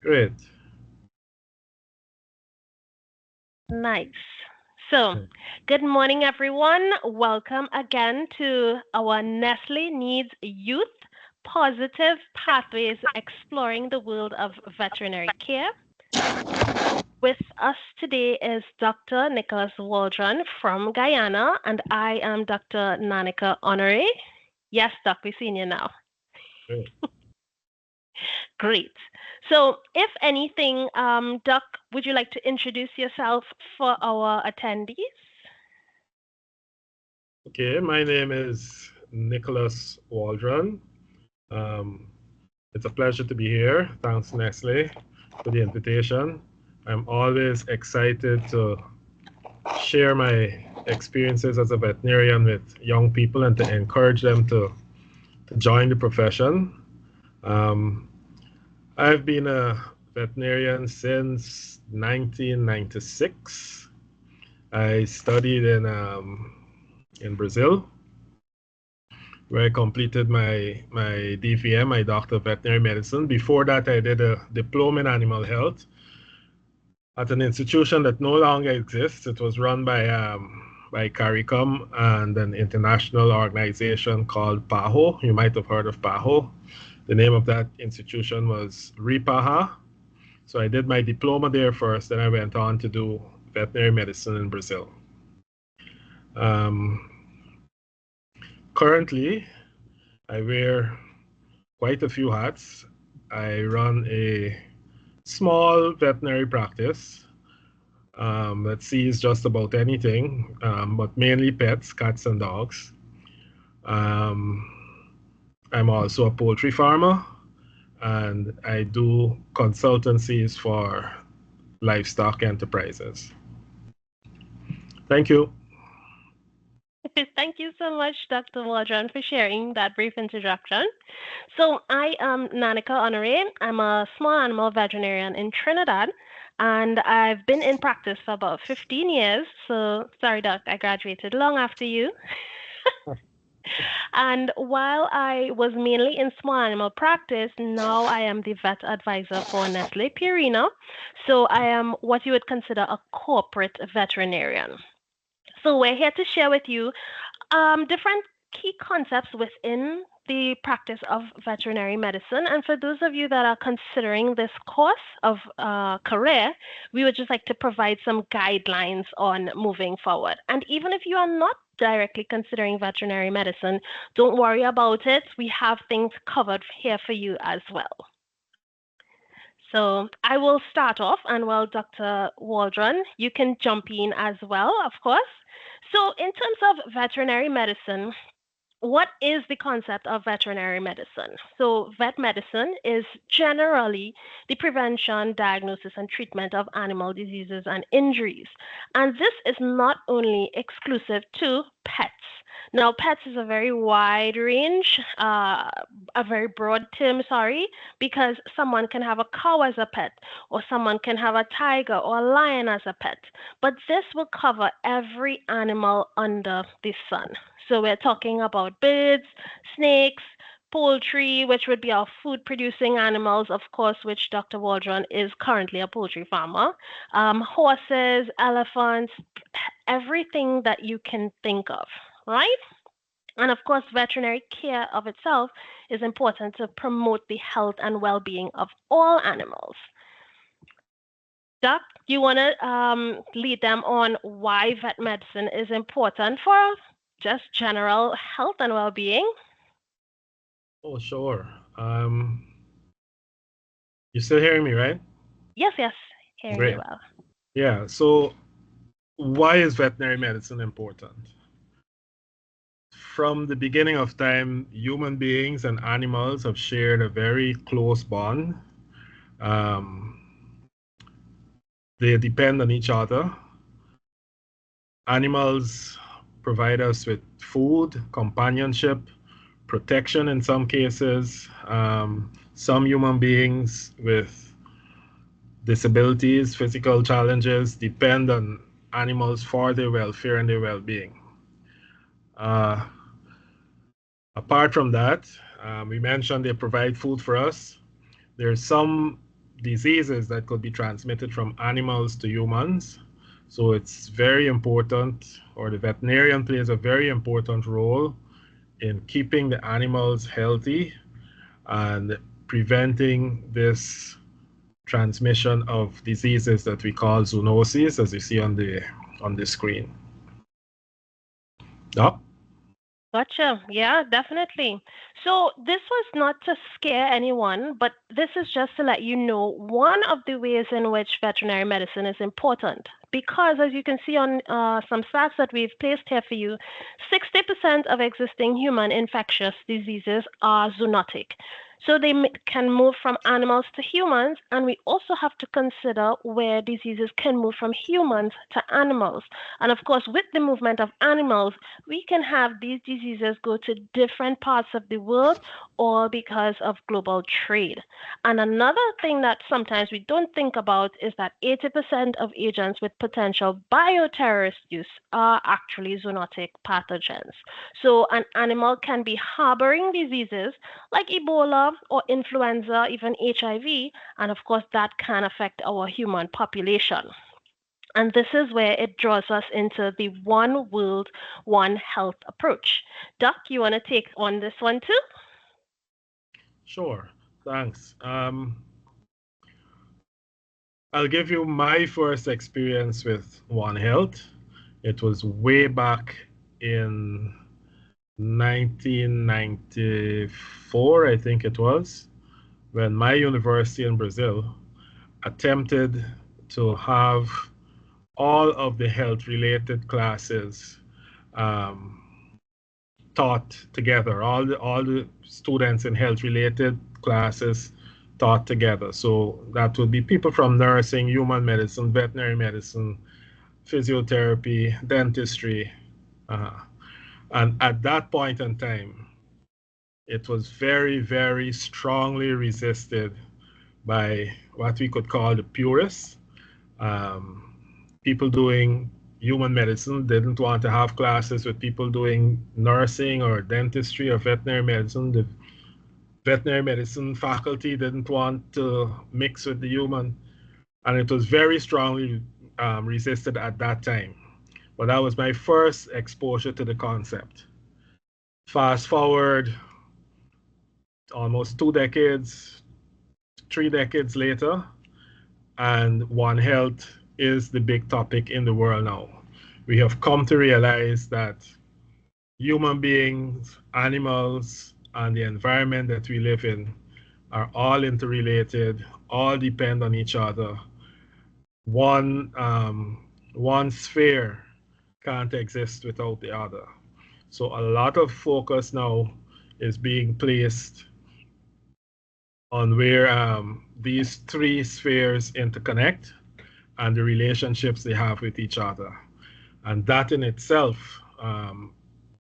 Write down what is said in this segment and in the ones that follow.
Great. Nice. So, good morning, everyone. Welcome again to our Nestle Needs Youth Positive Pathways Exploring the World of Veterinary Care. With us today is Dr. Nicholas Waldron from Guyana, and I am Dr. Nanika Honore. Yes, Doc, we've seen you now. Great. Great. So, if anything, Doc, would you like to introduce yourself for our attendees? Okay, my name is Nicholas Waldron. It's a pleasure to be here. Thanks, Nestle, for the invitation. I'm always excited to share my experiences as a veterinarian with young people and to encourage them to join the profession. Um, I've been a veterinarian since 1996. I studied in Brazil, where I completed my DVM, my Doctor of Veterinary Medicine. Before that, I did a diploma in animal health at an institution that no longer exists. It was run by CARICOM and an international organization called PAHO. You might have heard of PAHO. The name of that institution was RIPAHA. So I did my diploma there first, then I went on to do veterinary medicine in Brazil. Um, Currently, I wear quite a few hats. I run a small veterinary practice that sees just about anything, but mainly pets, cats, and dogs. Um, I'm also a poultry farmer, and I do consultancies for livestock enterprises. Thank you. Thank you so much, Dr. Waldron, for sharing that brief introduction. So, I am Nanika Honore. I'm a small animal veterinarian in Trinidad, and I've been in practice for about 15 years. So, sorry, Doc, I graduated long after you. And while I was mainly in small animal practice, now I am the vet advisor for Nestle Purina. So, I am what you would consider a corporate veterinarian. So, we're here to share with you different key concepts within the practice of veterinary medicine. And for those of you that are considering this course of career, we would just like to provide some guidelines on moving forward. And even if you are not directly considering veterinary medicine, don't worry about it. We have things covered here for you as well. So I will start off, and while Dr. Waldron, you can jump in as well, of course. So, in terms of veterinary medicine, what is the concept of veterinary medicine? So, vet medicine is generally the prevention, diagnosis, and treatment of animal diseases and injuries. And this is not only exclusive to pets. Now, pets is a very wide range, a very broad term, sorry, because someone can have a cow as a pet, or someone can have a tiger or a lion as a pet. But this will cover every animal under the sun. So we're talking about birds, snakes, poultry, which would be our food producing animals, of course, which Dr. Waldron is currently a poultry farmer, horses, elephants, everything that you can think of, right? And of course, veterinary care of itself is important to promote the health and well being of all animals. Doc, do you want to lead them on why vet medicine is important for just general health and well-being? Oh, sure. You're still hearing me, right? Yes, yes, hearing you Great. well. Yeah. So, why is veterinary medicine important? From the beginning of time, human beings and animals have shared a very close bond. Um, they depend on each other. Animals provide us with food, companionship, protection in some cases. Some human beings with disabilities, physical challenges depend on animals for their welfare and their well-being. Uh, Apart from that, we mentioned they provide food for us. There's some diseases that could be transmitted from animals to humans. So it's very important, or the veterinarian plays a very important role in keeping the animals healthy and preventing this transmission of diseases that we call zoonoses, as you see on the screen. Doc? Gotcha. Yeah, definitely. So this was not to scare anyone, but this is just to let you know one of the ways in which veterinary medicine is important. Because as you can see on some stats that we've placed here for you, 60% of existing human infectious diseases are zoonotic. So they can move from animals to humans, and we also have to consider where diseases can move from humans to animals. And of course, with the movement of animals, we can have these diseases go to different parts of the world, all because of global trade. And another thing that sometimes we don't think about is that 80% of agents with potential bioterrorist use are actually zoonotic pathogens. So an animal can be harboring diseases like Ebola or influenza, even HIV, and of course that can affect our human population. And this is where it draws us into the one world, one health approach. Doc, you want to take on this one too? Sure, thanks. I'll give you my first experience with One Health. It was way back in 1994, I think it was, when my university in Brazil attempted to have all of the health related classes um, taught together, all the students in health related classes taught together. So that would be people from nursing, human medicine, veterinary medicine, physiotherapy, dentistry. Uh, and at that point in time, it was very, very strongly resisted by what we could call the purists. Um, People doing human medicine didn't want to have classes with people doing nursing or dentistry or veterinary medicine. The veterinary medicine faculty didn't want to mix with the human, and it was very strongly resisted at that time. But that was my first exposure to the concept. Fast forward almost 2 decades, 3 decades later, and One Health is the big topic in the world now. We have come to realize that human beings, animals, and the environment that we live in are all interrelated, all depend on each other. One sphere can't exist without the other. So a lot of focus now is being placed on where these three spheres interconnect and the relationships they have with each other. And that in itself,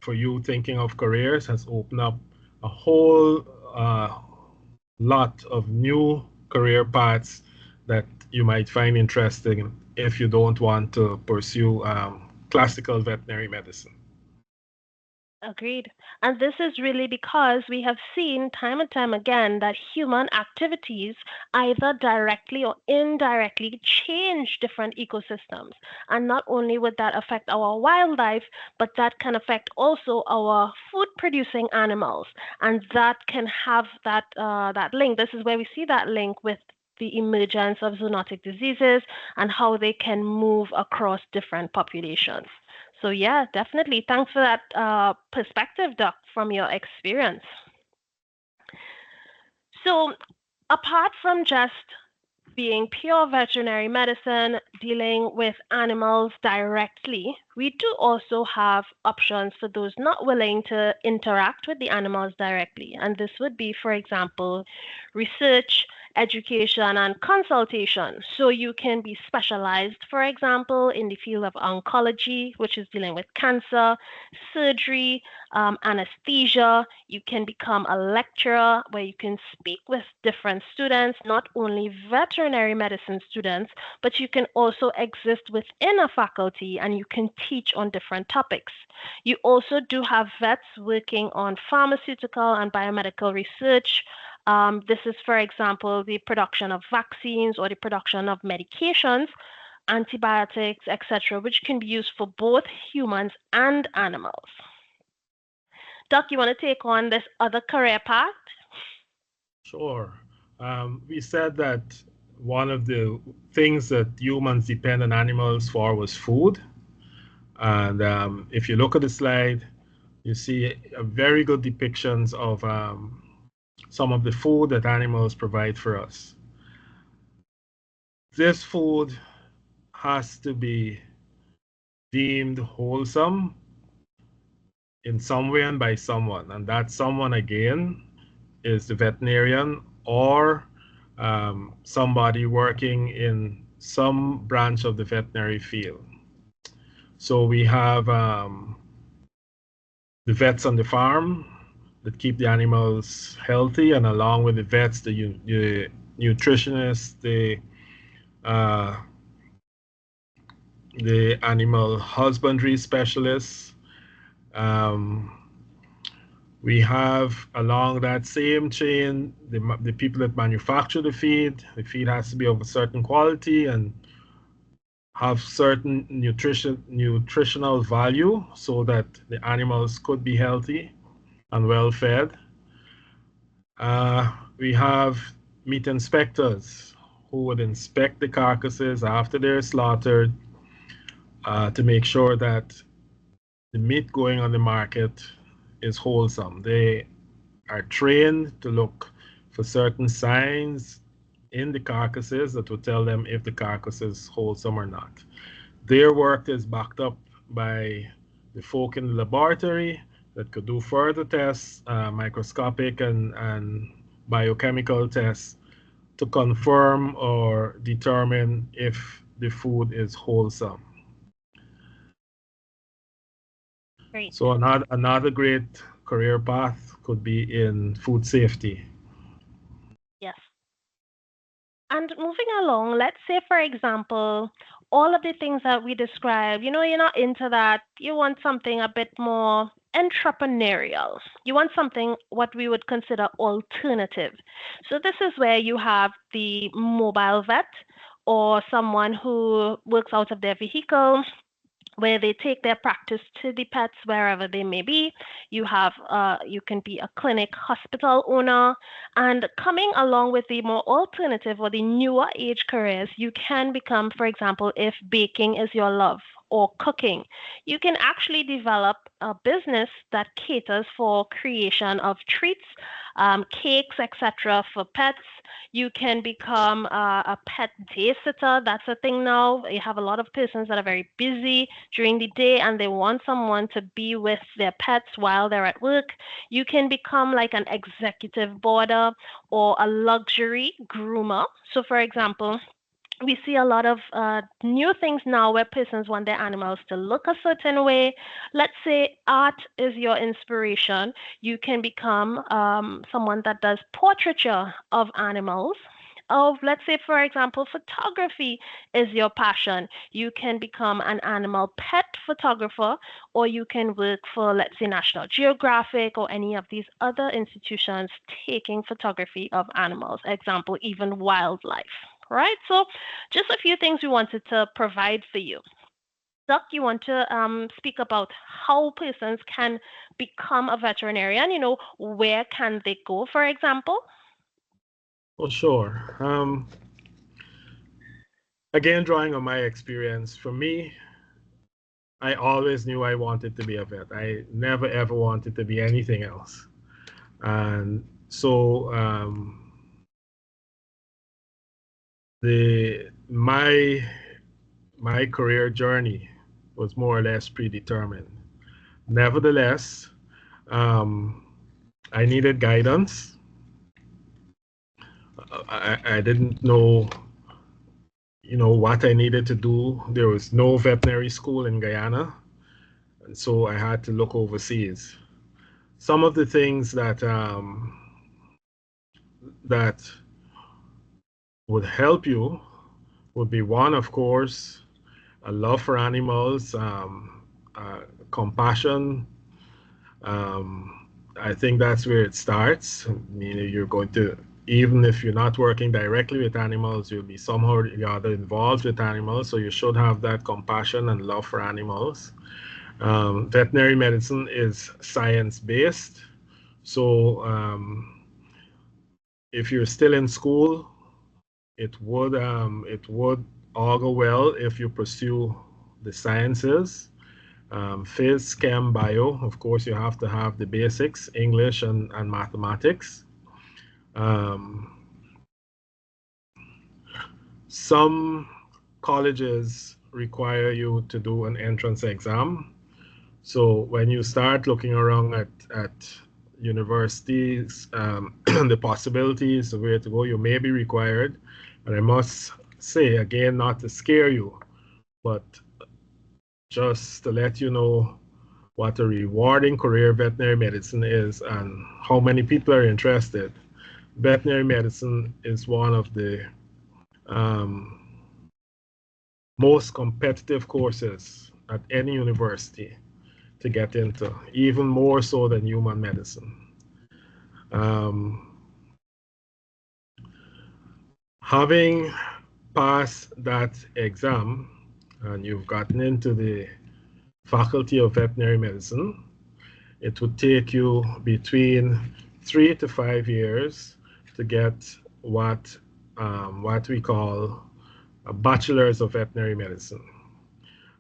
for you thinking of careers, has opened up a whole lot of new career paths that you might find interesting if you don't want to pursue classical veterinary medicine. Agreed. And this is really because we have seen time and time again that human activities either directly or indirectly change different ecosystems. And not only would that affect our wildlife, but that can affect also our food producing animals. And that can have that link. This is where we see that link with the emergence of zoonotic diseases and how they can move across different populations. So yeah, definitely. Thanks for that perspective, Doc, from your experience. So apart from just being pure veterinary medicine, dealing with animals directly, we do also have options for those not willing to interact with the animals directly. And this would be, for example, research, education, and consultation. So you can be specialized, for example, in the field of oncology, which is dealing with cancer, surgery, anesthesia. You can become a lecturer where you can speak with different students, not only veterinary medicine students, but you can also exist within a faculty and you can teach on different topics. You also do have vets working on pharmaceutical and biomedical research, This is, for example, the production of vaccines or the production of medications, antibiotics, etc., which can be used for both humans and animals. Doc, you want to take on this other career path? Sure. We said that one of the things that humans depend on animals for was food. And if you look at the slide, you see a very good depictions of some of the food that animals provide for us. This food has to be deemed wholesome in some way and by someone, and that someone again is the veterinarian or somebody working in some branch of the veterinary field. So we have the vets on the farm that keep the animals healthy, and along with the vets, the nutritionists, uh, the animal husbandry specialists. Um, we have along that same chain the people that manufacture the feed. The feed has to be of a certain quality and have certain nutritional value so that the animals could be healthy and well fed. We have meat inspectors who would inspect the carcasses after they're slaughtered to make sure that the meat going on the market is wholesome. They are trained to look for certain signs in the carcasses that will tell them if the carcass is wholesome or not. Their work is backed up by the folk in the laboratory that could do further tests, microscopic and biochemical tests to confirm or determine if the food is wholesome. Great. So another great career path could be in food safety. Yes. And moving along, let's say, for example, all of the things that we described, you're not into that. You want something a bit more entrepreneurial. You want something what we would consider alternative. So this is where you have the mobile vet or someone who works out of their vehicle where they take their practice to the pets wherever they may be. You can be a clinic hospital owner, and coming along with the more alternative or the newer age careers, you can become, for example, if baking is your love or cooking, you can actually develop a business that caters for creation of treats, cakes, etc. for pets. You can become a pet day sitter. That's a thing now. You have a lot of persons that are very busy during the day and they want someone to be with their pets while they're at work. You can become like an executive boarder or a luxury groomer. So, for example, we see a lot of new things now where persons want their animals to look a certain way. Let's say art is your inspiration. You can become someone that does portraiture of animals. Of, let's say, for example, photography is your passion. You can become an animal pet photographer, or you can work for, let's say, National Geographic or any of these other institutions taking photography of animals, example, even wildlife. Right? So, just a few things we wanted to provide for you. Doc, you want to speak about how persons can become a veterinarian? Where can they go, for example? Well, sure. Again, drawing on my experience, for me, I always knew I wanted to be a vet. I never ever wanted to be anything else. And so the my career journey was more or less predetermined. Nevertheless, um, I needed guidance. I didn't know, what I needed to do. There was no veterinary school in Guyana, and so I had to look overseas. Some of the things that would help you would be one, of course, a love for animals, compassion, um, I think that's where it starts. Meaning you're going to, even if you're not working directly with animals, you'll be somehow or the other involved with animals. So you should have that compassion and love for animals. Veterinary medicine is science-based. So if you're still in school, it would augur well if you pursue the sciences. Phys, Chem, Bio. Of course, you have to have the basics, English and mathematics. Um, some colleges require you to do an entrance exam. So when you start looking around at universities, the possibilities of where to go, you may be required. And I must say, again, not to scare you, but just to let you know what a rewarding career veterinary medicine is and how many people are interested. Veterinary medicine is one of the um, most competitive courses at any university to get into, even more so than human medicine. Um, Having passed that exam and you've gotten into the Faculty of Veterinary Medicine, it would take you between 3 to 5 years to get what we call a bachelor's of veterinary medicine,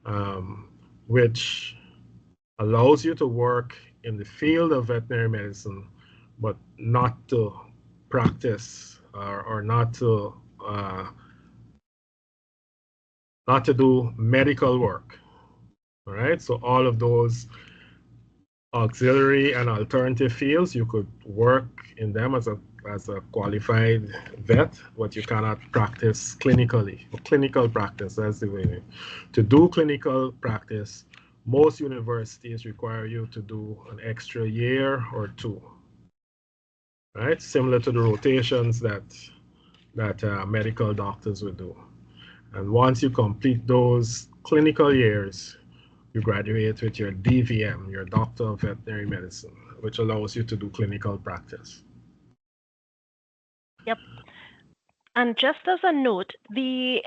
um, which allows you to work in the field of veterinary medicine, but not to practice or not to do medical work. All right, so all of those auxiliary and alternative fields, you could work in them as a qualified vet, but you cannot practice clinically. Clinical practice, that's the way. To do clinical practice, most universities require you to do an extra year or two, right? Similar to the rotations that medical doctors would do. And once you complete those clinical years, you graduate with your DVM, your Doctor of Veterinary Medicine, which allows you to do clinical practice. Yep. And just as a note, the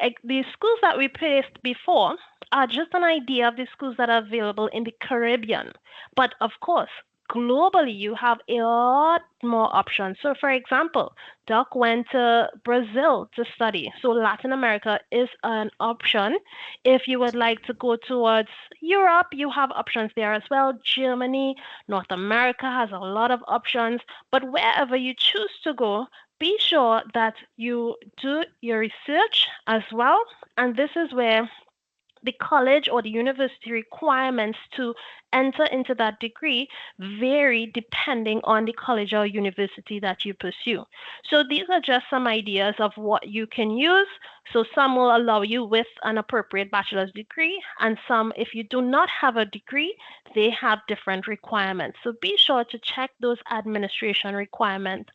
schools that we placed before are just an idea of the schools that are available in the Caribbean. But of course, globally, you have a lot more options. So, for example, Doc went to Brazil to study. So, Latin America is an option. If you would like to go towards Europe, you have options there as well. Germany, North America has a lot of options. But wherever you choose to go, be sure that you do your research as well. And this is where the college or the university requirements to enter into that degree vary depending on the college or university that you pursue. So these are just some ideas of what you can use. So some will allow you with an appropriate bachelor's degree, and some, if you do not have a degree, they have different requirements. So be sure to check those admission requirements,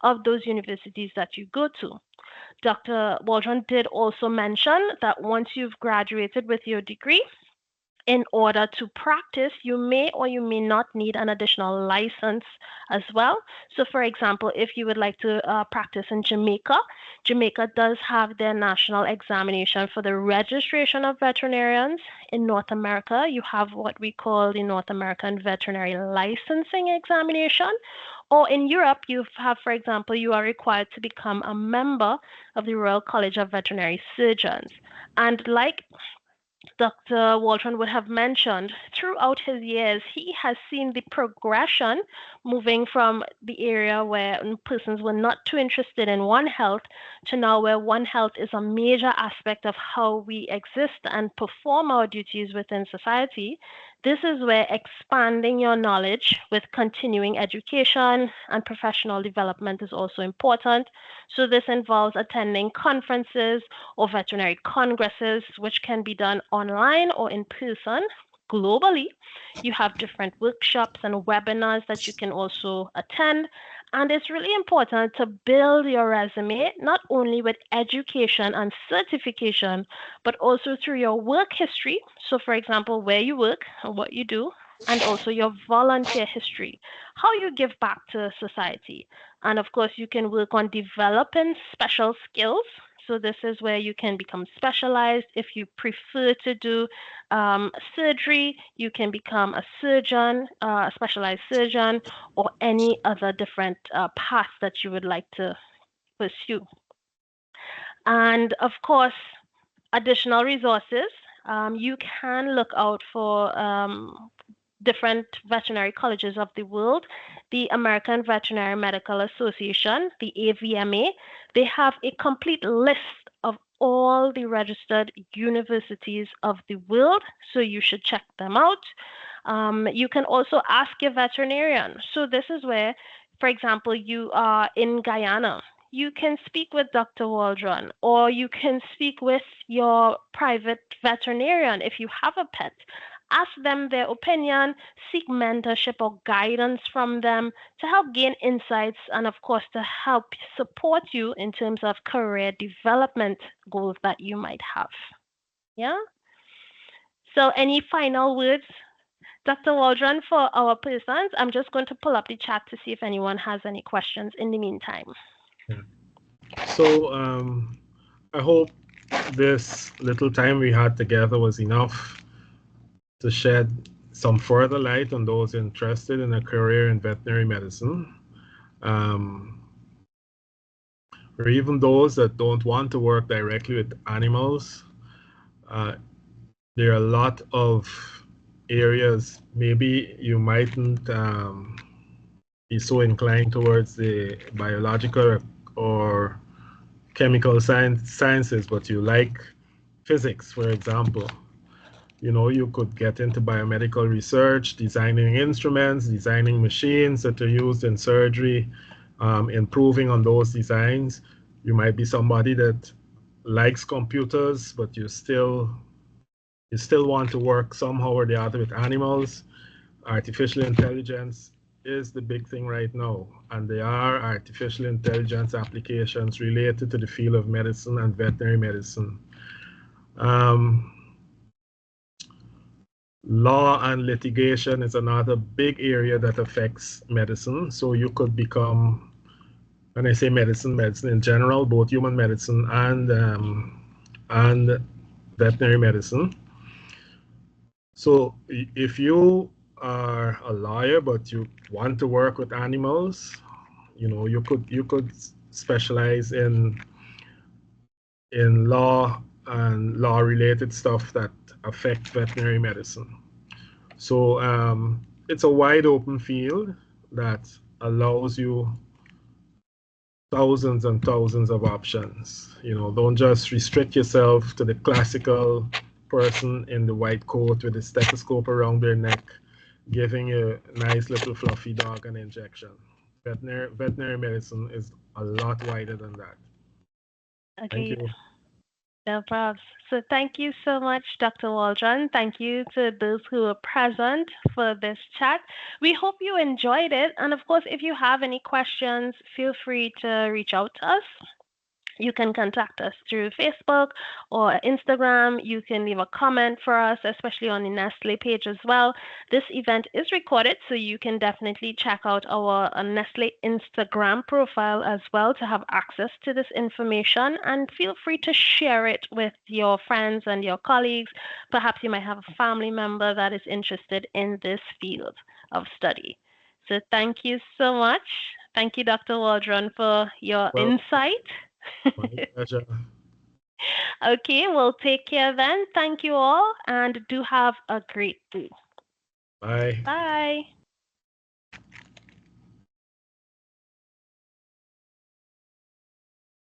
of those universities that you go to. Dr. Waldron did also mention that once you've graduated with your degree, in order to practice, you may or you may not need an additional license as well. So, for example, if you would like to practice in Jamaica, Jamaica does have their national examination for the registration of veterinarians. In North America, you have what we call the North American Veterinary Licensing Examination. Or in Europe, you have, for example, you are required to become a member of the Royal College of Veterinary Surgeons. And like Dr. Walton would have mentioned, throughout his years, he has seen the progression moving from the area where persons were not too interested in One Health to now where One Health is a major aspect of how we exist and perform our duties within society. This is where expanding your knowledge with continuing education and professional development is also important. So this involves attending conferences or veterinary congresses, which can be done online or in person. Globally, you have different workshops and webinars that you can also attend. And it's really important to build your resume, not only with education and certification, but also through your work history. So, for example, where you work and what you do, and also your volunteer history, how you give back to society. And of course, you can work on developing special skills. So, this is where you can become specialized. If you prefer to do surgery, you can become a surgeon, a specialized surgeon, or any other different path that you would like to pursue. And of course, additional resources. You can look out for different veterinary colleges of the world, the American Veterinary Medical Association, the AVMA. They have a complete list of all the registered universities of the world, so you should check them out. You can also ask your veterinarian. So, this is where, for example, you are in Guyana. You can speak with Dr. Waldron, or you can speak with your private veterinarian if you have a pet. Ask them their opinion, seek mentorship or guidance from them to help gain insights and, of course, to help support you in terms of career development goals that you might have. Yeah? So, any final words, Dr. Waldron, for our persons? I'm just going to pull up the chat to see if anyone has any questions in the meantime. Yeah. So I hope this little time we had together was enough to shed some further light on those interested in a career in veterinary medicine, um, or even those that don't want to work directly with animals. Uh, there are a lot of areas maybe you mightn't be so inclined towards the biological or chemical sciences, but you like physics, for example. You know, you could get into biomedical research, designing instruments, designing machines that are used in surgery, improving on those designs. You might be somebody that likes computers, but you still want to work somehow or the other with animals. Artificial intelligence is the big thing right now, and there are artificial intelligence applications related to the field of medicine and veterinary medicine. Um, Law and litigation is another big area that affects medicine. So you could become, when I say medicine, medicine in general, both human medicine and veterinary medicine. So if you are a lawyer but you want to work with animals, you could specialize in law and law related stuff that affect veterinary medicine. So it's a wide open field that allows you thousands and thousands of options. Don't just restrict yourself to the classical person in the white coat with a stethoscope around their neck, giving a nice little fluffy dog an injection. Veterinary medicine is a lot wider than that. Thank Agreed. you. No problems. So thank you so much, Dr. Waldron. Thank you to those who were present for this chat. We hope you enjoyed it. And of course, if you have any questions, feel free to reach out to us. You can contact us through Facebook or Instagram. You can leave a comment for us, especially on the Nestle page as well. This event is recorded, so you can definitely check out our Nestle Instagram profile as well to have access to this information. And feel free to share it with your friends and your colleagues. Perhaps you might have a family member that is interested in this field of study. So thank you so much. Thank you, Dr. Waldron, for your Well, insight. my pleasure. Okay, well, take care then. Thank you all and do have a great day. Bye. Bye.